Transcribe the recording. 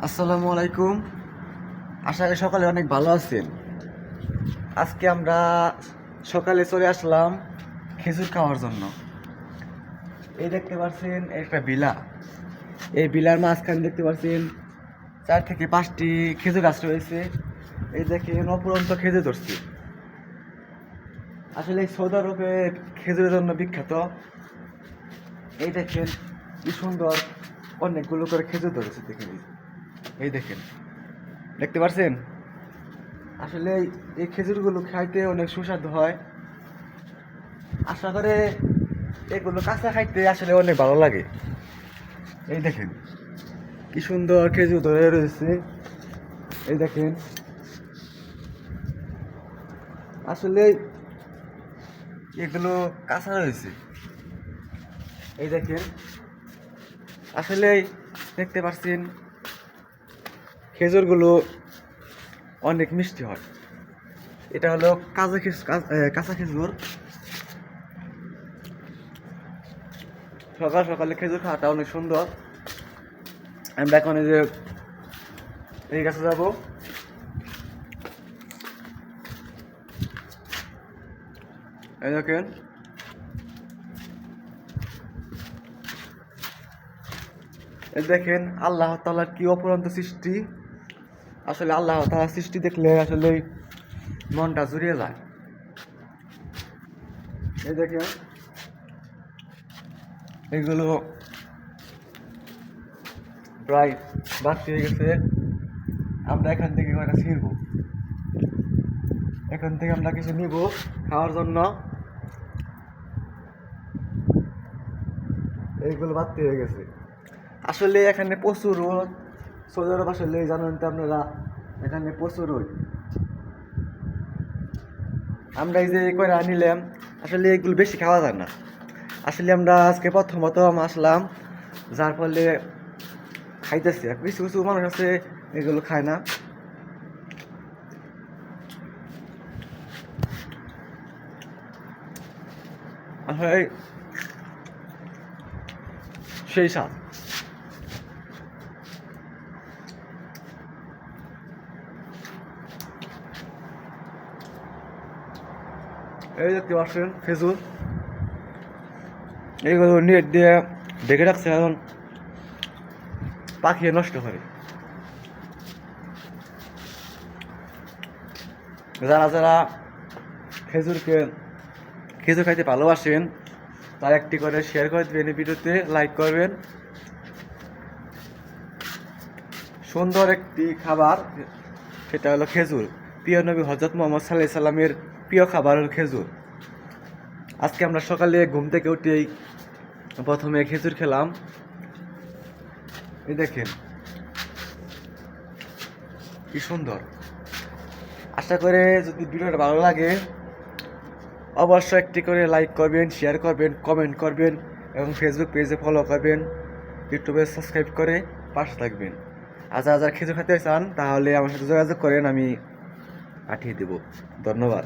আসসালামু আলাইকুম। আশা করি সকালে অনেক ভালো আছেন। আজকে আমরা সকালে চলে আসলাম খেজুর খাওয়ার জন্য। এই দেখতে পাচ্ছেন একটা বিলা। এই বিলার মাঝখানে দেখতে পাচ্ছেন 4 থেকে 5টি খেজুর গাছ রয়েছে। এই দেখেন অপুরন্ত খেজুর ধরছি। আসলে এই সৌদি আরবে খেজুরের জন্য বিখ্যাত। এই দেখেন কি সুন্দর অনেকগুলো করে খেজুর ধরেছে। দেখেন এই দেখেন, দেখতে পাচ্ছেন? আসলে এই খেজুরগুলো খাইতে অনেক সুস্বাদু হয়। আশা করে এগুলো কাঁচা খাইতে আসলে অনেক ভালো লাগে। এই দেখেন কি সুন্দর খেজুর ধরে রয়েছে। এই দেখেন আসলে এগুলো কাঁচা রয়েছে। এই দেখেন আসলে দেখতে পাচ্ছেন খেজুরগুলো অনেক মিষ্টি হয়। এটা হলো কাঁচা খেজুর। সকাল সকালে খেজুর খাওয়াটা অনেক সুন্দর। আমরা এখন এই যে এই গাছে যাবো। এই দেখেন এই দেখেন আল্লাহ তাআলার কি অপরন্ত সৃষ্টি। আসলে আল্লাহ তাআলার সৃষ্টি দেখলে আসলে মনটা জুড়িয়ে যায়। এই দেখেন এগুলো প্রায় বাড়তি হয়ে গেছে। আমরা এখান থেকে কয়টা ছিঁড়বো। এখান থেকে আমরা কিছু নিব খাওয়ার জন্য। এইগুলো বাড়তি হয়ে গেছে। আসলে এখানে প্রচুর রোদ। সৌদি আরব আসলে জানেন তো আপনারা, এখানে প্রচুর রোদ। আমরা এই যে কয়টা নিলাম, আসলে এগুলো বেশি খাওয়া যায় না। আসলে আমরা আজকে প্রথম আসলাম, যার ফলে খাইতেছি। কিছু কিছু মানুষ আছে এগুলো খায় না। আসলে সেই স্বাদ। এই দেখতে পাচ্ছেন খেজুর, এইগুলো নেট দিয়ে ঢেকে রাখছে, এখন পাখি নষ্ট করে। যারা যারা খেজুর খাইতে ভালোবাসেন তারা একটি করে শেয়ার করে দেবেন, ভিডিওতে লাইক করবেন। সুন্দর একটি খাবার, সেটা হলো খেজুর। প্রিয় নবী হযরত মুহাম্মদ সাল্লাল্লাহু আলাইহি সাল্লামের প্রিয় খাবার হলো খেজুর। আজকে আমরা সকালে ঘুম থেকে উঠেই প্রথমে খেজুর খেলাম। এই দেখেন কি সুন্দর। আশা করে যদি ভিডিওটা ভালো লাগে অবশ্যই একটি করে লাইক করবেন, শেয়ার করবেন, কমেন্ট করবেন এবং ফেসবুক পেজে ফলো করবেন, ইউটিউবে সাবস্ক্রাইব করে পাশে থাকবেন। আর যারা যারা খেজুর খেতে চান তাহলে আমার সাথে যোগাযোগ করেন, আমি পাঠিয়ে দেব। ধন্যবাদ।